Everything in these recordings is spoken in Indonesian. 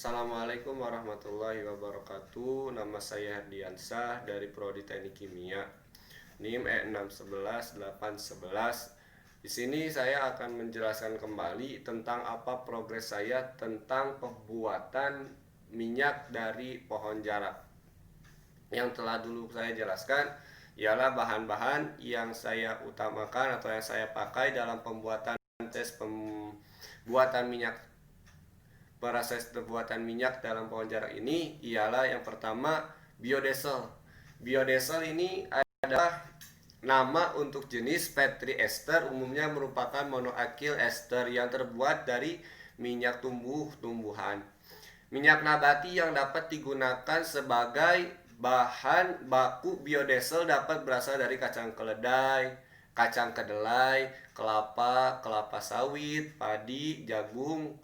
Assalamualaikum warahmatullahi wabarakatuh. Nama saya Herdiansah dari Prodi Teknik Kimia. NIM E611811. Di sini saya akan menjelaskan kembali tentang apa progres saya tentang pembuatan minyak dari pohon jarak. Yang telah dulu saya jelaskan ialah bahan-bahan yang saya utamakan atau yang saya pakai dalam pembuatan pembuatan minyak. Proses pembuatan minyak dalam pohon jarak ini ialah yang pertama biodiesel. Biodiesel ini adalah nama untuk jenis petri ester, umumnya merupakan monoakil ester yang terbuat dari minyak tumbuh-tumbuhan. Minyak nabati yang dapat digunakan sebagai bahan baku biodiesel dapat berasal dari kacang keledai, kacang kedelai, kelapa, kelapa sawit, padi, jagung.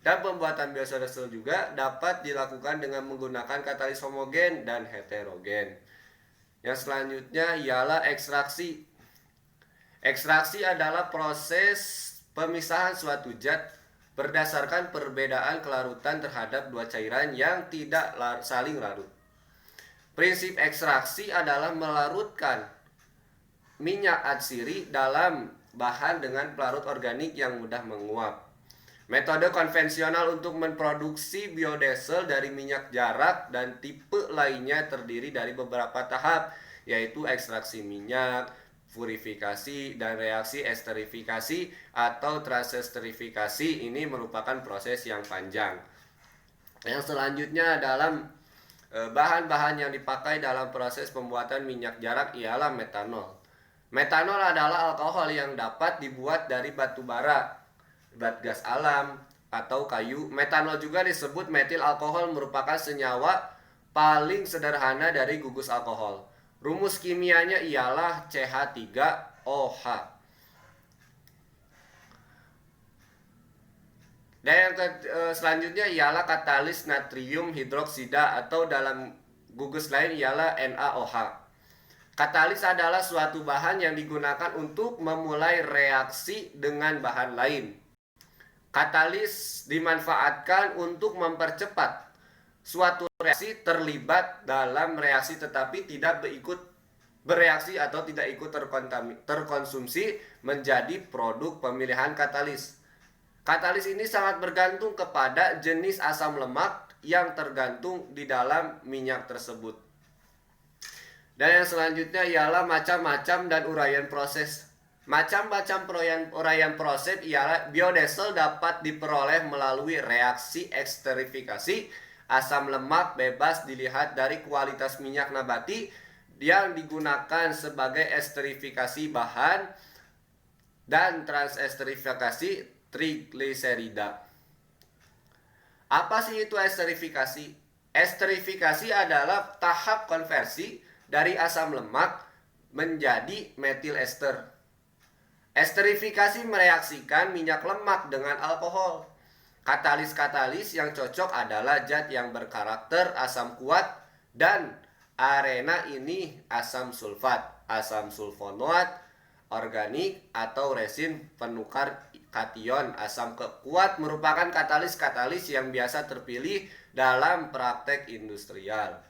Dan pembuatan biodiesel juga dapat dilakukan dengan menggunakan katalis homogen dan heterogen. Yang selanjutnya ialah ekstraksi. Ekstraksi adalah proses pemisahan suatu zat berdasarkan perbedaan kelarutan terhadap dua cairan yang tidak saling larut. Prinsip ekstraksi adalah melarutkan minyak atsiri dalam bahan dengan pelarut organik yang mudah menguap. Metode konvensional untuk memproduksi biodiesel dari minyak jarak dan tipe lainnya terdiri dari beberapa tahap, yaitu ekstraksi minyak, purifikasi, dan reaksi esterifikasi atau transesterifikasi. Ini merupakan proses yang panjang. Yang selanjutnya dalam bahan-bahan yang dipakai dalam proses pembuatan minyak jarak ialah metanol. Metanol adalah alkohol yang dapat dibuat dari batu bara, zat gas alam, atau kayu. Metanol juga disebut metil alkohol, merupakan senyawa paling sederhana dari gugus alkohol. Rumus kimianya ialah CH3OH. Dan yang selanjutnya ialah katalis natrium hidroksida atau dalam gugus lain ialah NaOH. Katalis adalah suatu bahan yang digunakan untuk memulai reaksi dengan bahan lain. Katalis dimanfaatkan untuk mempercepat suatu reaksi terlibat dalam reaksi tetapi tidak ikut bereaksi atau tidak ikut terkonsumsi menjadi produk pemilihan katalis. Katalis ini sangat bergantung kepada jenis asam lemak yang tergantung di dalam minyak tersebut. Dan yang selanjutnya ialah macam-macam dan uraian proses. Macam-macam uraian proses ialah biodiesel dapat diperoleh melalui reaksi esterifikasi. Asam lemak bebas dilihat dari kualitas minyak nabati yang digunakan sebagai esterifikasi bahan dan transesterifikasi trigliserida. Apa sih itu esterifikasi? Esterifikasi adalah tahap konversi dari asam lemak menjadi metil ester. Esterifikasi mereaksikan minyak lemak dengan alkohol. Katalis-katalis yang cocok adalah zat yang berkarakter asam kuat dan arena ini asam sulfat, asam sulfonoat, organik atau resin penukar kation. Asam kuat merupakan katalis-katalis yang biasa terpilih dalam praktek industrial.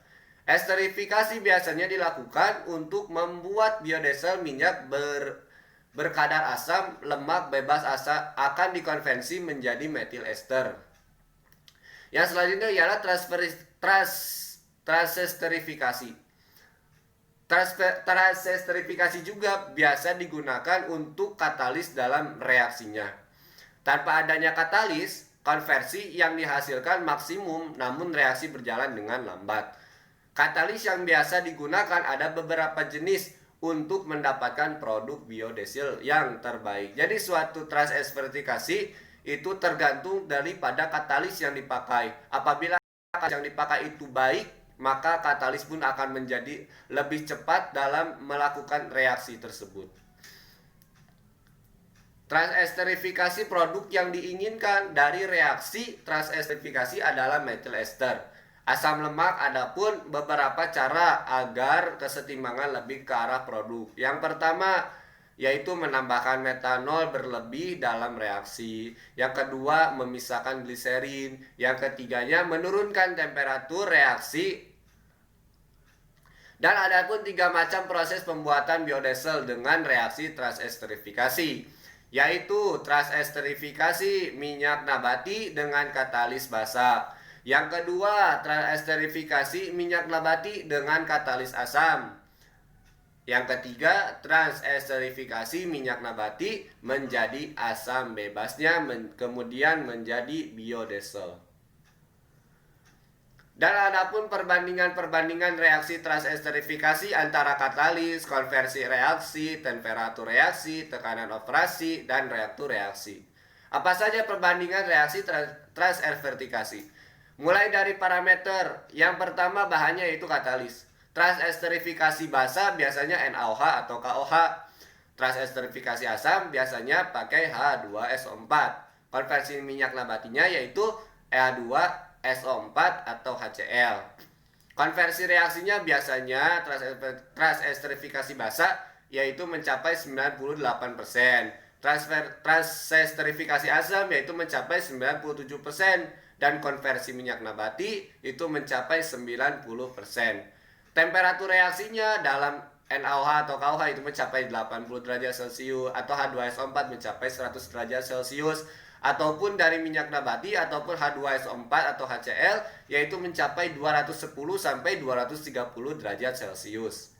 Esterifikasi biasanya dilakukan untuk membuat biodiesel minyak berkadar asam lemak bebas akan dikonversi menjadi metil ester. Yang selanjutnya ialah transesterifikasi. Transesterifikasi juga biasa digunakan untuk katalis dalam reaksinya. Tanpa adanya katalis, konversi yang dihasilkan maksimum namun reaksi berjalan dengan lambat. Katalis yang biasa digunakan ada beberapa jenis untuk mendapatkan produk biodiesel yang terbaik. Jadi suatu transesterifikasi itu tergantung daripada katalis yang dipakai. Apabila katalis yang dipakai itu baik, maka katalis pun akan menjadi lebih cepat dalam melakukan reaksi tersebut. Transesterifikasi produk yang diinginkan dari reaksi transesterifikasi adalah metil ester. Asam lemak adapun beberapa cara agar kesetimbangan lebih ke arah produk. Yang pertama, yaitu menambahkan metanol berlebih dalam reaksi. Yang kedua, memisahkan gliserin. Yang ketiganya, menurunkan temperatur reaksi. Dan ada pun 3 macam proses pembuatan biodiesel dengan reaksi transesterifikasi, yaitu transesterifikasi minyak nabati dengan katalis basa. Yang kedua, transesterifikasi minyak nabati dengan katalis asam. Yang ketiga, transesterifikasi minyak nabati menjadi asam bebasnya kemudian menjadi biodiesel. Dan adapun perbandingan reaksi transesterifikasi antara katalis, konversi reaksi, temperatur reaksi, tekanan operasi, dan reaktur reaksi. Apa saja perbandingan reaksi transesterifikasi? Mulai dari parameter, yang pertama bahannya yaitu katalis. Transesterifikasi basa biasanya NaOH atau KOH. Transesterifikasi asam biasanya pakai H2SO4. Konversi minyak nabatinya yaitu H2SO4 atau HCl. Konversi reaksinya biasanya transesterifikasi basa yaitu mencapai 98%. Transesterifikasi asam yaitu mencapai 97% dan konversi minyak nabati itu mencapai 90%. Temperatur reaksinya dalam NaOH atau KOH itu mencapai 80 derajat Celcius atau H2SO4 mencapai 100 derajat Celcius, ataupun dari minyak nabati ataupun H2SO4 atau HCl yaitu mencapai 210 sampai 230 derajat Celcius.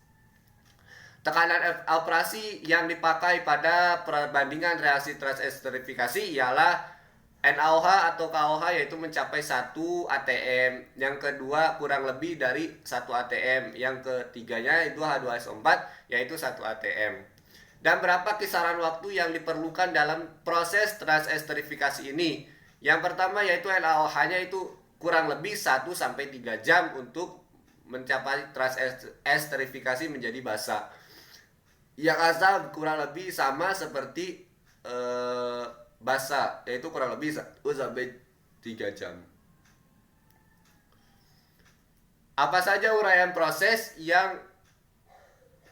Tekanan operasi yang dipakai pada perbandingan reaksi transesterifikasi ialah NaOH atau KOH yaitu mencapai 1 atm, yang kedua kurang lebih dari 1 atm, yang ketiganya itu H2SO4 yaitu 1 atm. Dan berapa kisaran waktu yang diperlukan dalam proses transesterifikasi ini? Yang pertama yaitu NaOH-nya itu kurang lebih 1 sampai 3 jam untuk mencapai transesterifikasi menjadi basa. Yang asam kurang lebih sama seperti basa, yaitu kurang lebih 1 sampai 3 jam. Apa saja uraian proses yang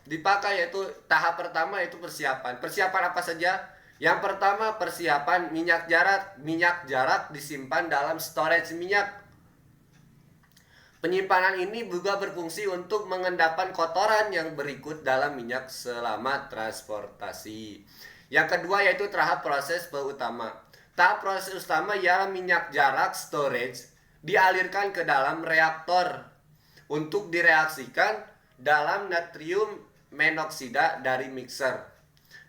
dipakai, yaitu tahap pertama yaitu persiapan. Persiapan apa saja? Yang pertama, persiapan minyak jarak. Minyak jarak disimpan dalam storage minyak. Penyimpanan ini juga berfungsi untuk mengendapkan kotoran yang berikut dalam minyak selama transportasi. Yang kedua yaitu tahap proses utama. Tahap proses utama ialah minyak jarak storage dialirkan ke dalam reaktor untuk direaksikan dalam natrium menoksida dari mixer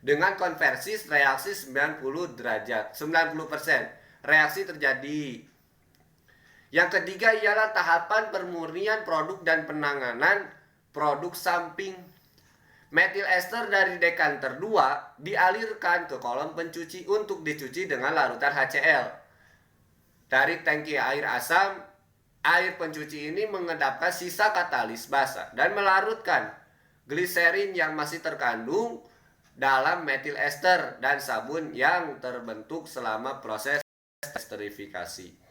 dengan konversi reaksi 90 derajat, 90%. Reaksi terjadi. Yang ketiga ialah tahapan pemurnian produk dan penanganan produk samping. Metil ester dari dekanter 2 dialirkan ke kolom pencuci untuk dicuci dengan larutan HCl. Dari tangki air asam, air pencuci ini mengendapkan sisa katalis basa dan melarutkan gliserin yang masih terkandung dalam metil ester dan sabun yang terbentuk selama proses esterifikasi.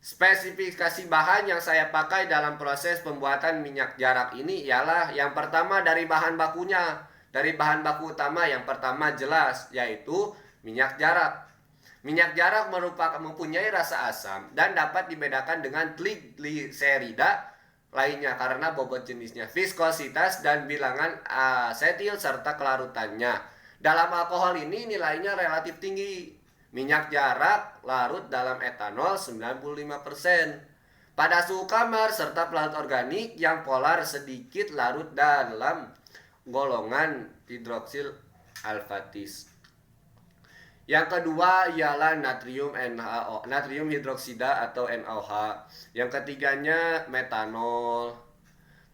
Spesifikasi bahan yang saya pakai dalam proses pembuatan minyak jarak ini ialah yang pertama dari bahan bakunya. Dari bahan baku utama yang pertama jelas yaitu minyak jarak. Minyak jarak mempunyai rasa asam dan dapat dibedakan dengan gliserida lainnya karena bobot jenisnya, viskositas dan bilangan asetil serta kelarutannya. Dalam alkohol ini nilainya relatif tinggi. Minyak jarak larut dalam etanol 95%. Pada suhu kamar serta pelarut organik yang polar sedikit larut dalam golongan hidroksil alfatis. Yang kedua ialah natrium NaO, natrium hidroksida atau NaOH. Yang ketiganya metanol.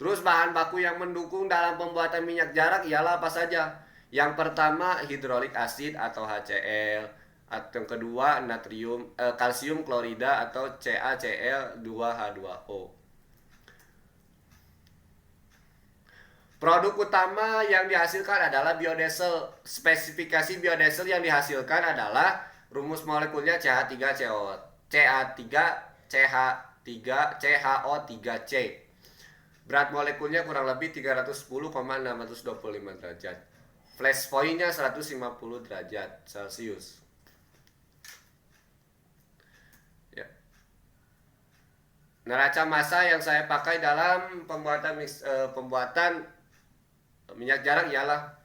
Terus bahan baku yang mendukung dalam pembuatan minyak jarak ialah apa saja? Yang pertama hidrolik asid atau HCl. Atau yang kedua kalsium klorida atau CaCl2H2O. Produk utama yang dihasilkan adalah biodiesel. Spesifikasi biodiesel yang dihasilkan adalah rumus molekulnya CH3CO, CH3CHO3C. Berat molekulnya kurang lebih 310,625 derajat. Flash point-nya 150 derajat Celcius. Ya. Neraca massa yang saya pakai dalam pembuatan minyak jarak ialah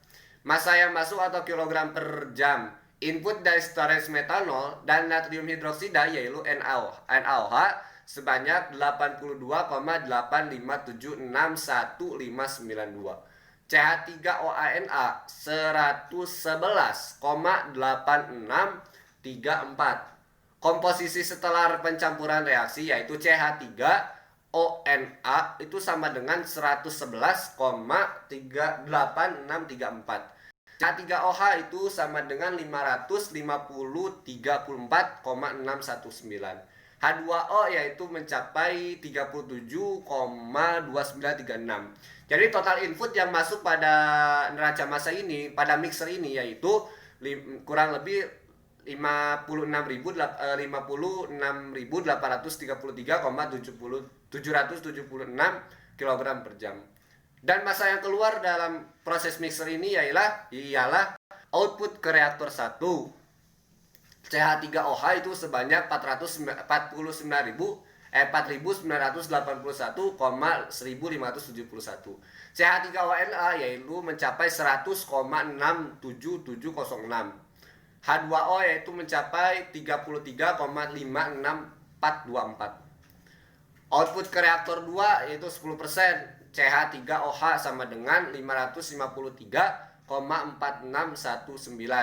massa yang masuk atau kilogram per jam. Input dari storage metanol dan natrium hidroksida yaitu NaOH sebanyak 82,85761,592. CH3OANA 111,8634. Komposisi setelah pencampuran reaksi yaitu CH3ONA itu sama dengan 111,38634. CH3OH itu sama dengan 534,619. H2O yaitu mencapai 37,2936. Jadi total input yang masuk pada neraca massa ini, pada mixer ini yaitu kurang lebih 56.833,776 kg per jam. Dan massa yang keluar dalam proses mixer ini ialah output ke reaktor 1 CH3OH itu sebanyak 4.981,1571. CH3ONA yaitu mencapai 100,67706. H2O yaitu mencapai 33,56424. Output ke reaktor 2 yaitu 10%. CH3OH sama dengan 553,46119.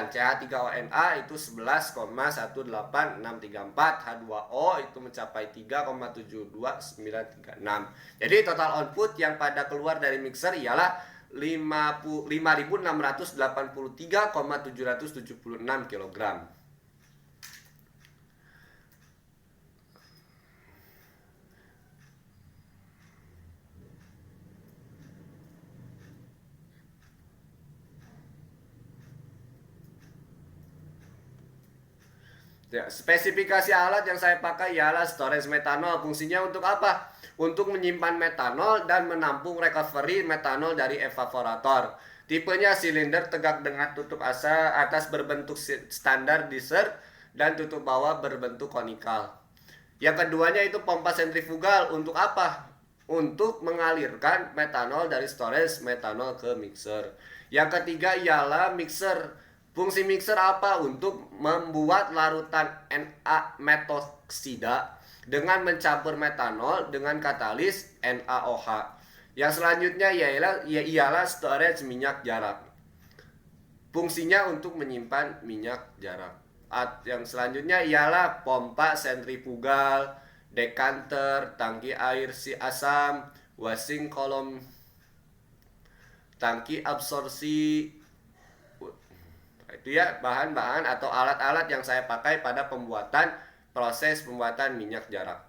CH3ONA itu 11,18634. H2O itu mencapai 3,72936. Jadi total output yang pada keluar dari mixer ialah 5.683,776 kg. Ya, spesifikasi alat yang saya pakai ialah storage metanol. Fungsinya untuk apa? Untuk menyimpan metanol dan menampung recovery metanol dari evaporator. Tipenya silinder tegak dengan tutup atas berbentuk standar dessert dan tutup bawah berbentuk konikal. Yang keduanya itu pompa sentrifugal. Untuk apa? Untuk mengalirkan metanol dari storage metanol ke mixer. Yang ketiga ialah mixer. Fungsi mixer apa? Untuk membuat larutan Na-metoksida dengan mencampur metanol dengan katalis NaOH. Yang selanjutnya ialah storage minyak jarak. Fungsinya untuk menyimpan minyak jarak. Yang selanjutnya ialah pompa sentrifugal, dekanter, tangki air si asam, washing column, tangki absorpsi. Itu ya bahan-bahan atau alat-alat yang saya pakai pada proses pembuatan minyak jarak.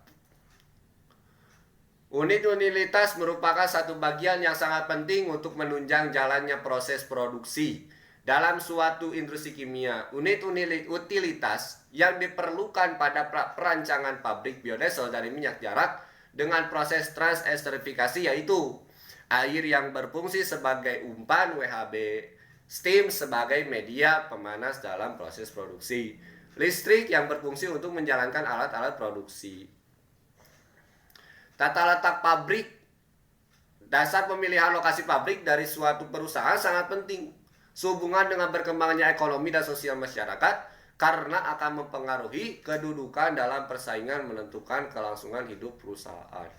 Unit utilitas merupakan satu bagian yang sangat penting untuk menunjang jalannya proses produksi. Dalam suatu industri kimia, unit utilitas yang diperlukan pada perancangan pabrik biodiesel dari minyak jarak dengan proses transesterifikasi yaitu air yang berfungsi sebagai umpan WHB, steam sebagai media pemanas dalam proses produksi, listrik yang berfungsi untuk menjalankan alat-alat produksi. Tata letak pabrik. Dasar pemilihan lokasi pabrik dari suatu perusahaan sangat penting sehubungan dengan berkembangnya ekonomi dan sosial masyarakat karena akan mempengaruhi kedudukan dalam persaingan menentukan kelangsungan hidup perusahaan.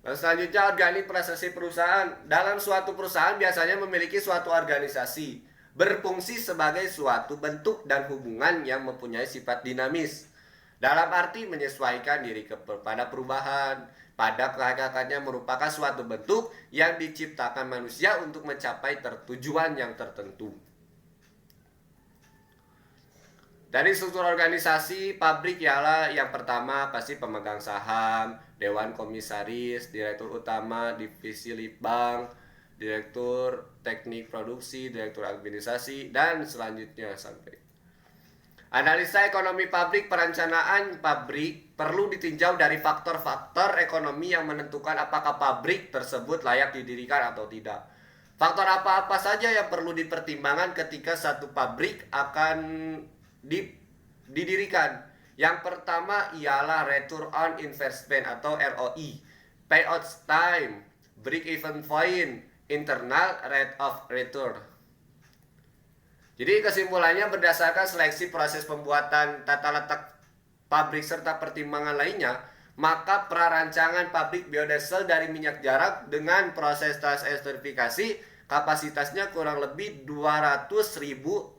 Dan selanjutnya organisasi perusahaan. Dalam suatu perusahaan biasanya memiliki suatu organisasi berfungsi sebagai suatu bentuk dan hubungan yang mempunyai sifat dinamis. Dalam arti menyesuaikan diri kepada perubahan. Pada hakikatnya merupakan suatu bentuk yang diciptakan manusia untuk mencapai tujuan yang tertentu. Dari struktur organisasi pabrik ialah yang pertama pasti pemegang saham, dewan komisaris, direktur utama, divisi litbang, direktur teknik produksi, direktur administrasi, dan selanjutnya sampai. Analisa ekonomi pabrik. Perencanaan pabrik perlu ditinjau dari faktor-faktor ekonomi yang menentukan apakah pabrik tersebut layak didirikan atau tidak. Faktor apa-apa saja yang perlu dipertimbangkan ketika satu pabrik akan didirikan. Yang pertama ialah return on investment atau ROI, payout time, break even point, internal rate of return. Jadi kesimpulannya, berdasarkan seleksi proses pembuatan, tata letak pabrik serta pertimbangan lainnya, maka prarancangan pabrik biodiesel dari minyak jarak dengan proses transelectrifikasi kapasitasnya kurang lebih 200.000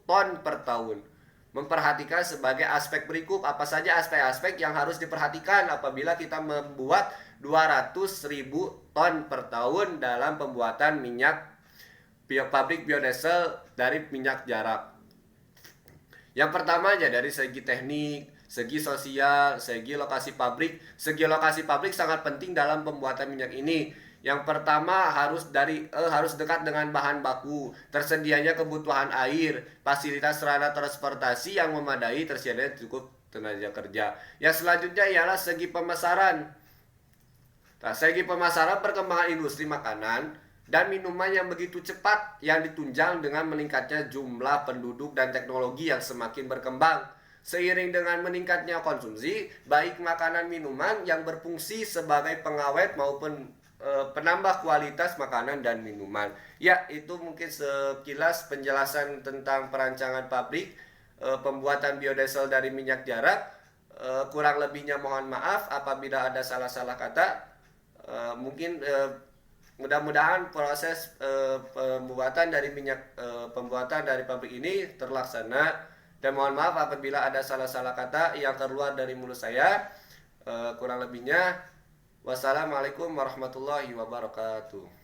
ton per tahun. Memperhatikan sebagai aspek berikut apa saja aspek-aspek yang harus diperhatikan apabila kita membuat 200.000 ton per tahun dalam pembuatan pabrik biodiesel dari minyak jarak. Yang pertama aja dari segi teknik, segi sosial, segi lokasi pabrik. Segi lokasi pabrik sangat penting dalam pembuatan minyak ini. Yang pertama harus dekat dengan bahan baku, tersedianya kebutuhan air, fasilitas sarana transportasi yang memadai, tersedia cukup tenaga kerja. Yang selanjutnya ialah segi pemasaran. Nah, segi pemasaran, perkembangan industri makanan dan minuman yang begitu cepat yang ditunjang dengan meningkatnya jumlah penduduk dan teknologi yang semakin berkembang. Seiring dengan meningkatnya konsumsi, baik makanan minuman yang berfungsi sebagai pengawet maupun penambah kualitas makanan dan minuman. Ya, itu mungkin sekilas penjelasan tentang perancangan pabrik pembuatan biodiesel dari minyak jarak. Kurang lebihnya mohon maaf apabila ada salah-salah kata. Mungkin mudah-mudahan proses pembuatan dari pabrik ini terlaksana, dan mohon maaf apabila ada salah-salah kata yang keluar dari mulut saya. Kurang lebihnya, wassalamualaikum warahmatullahi wabarakatuh.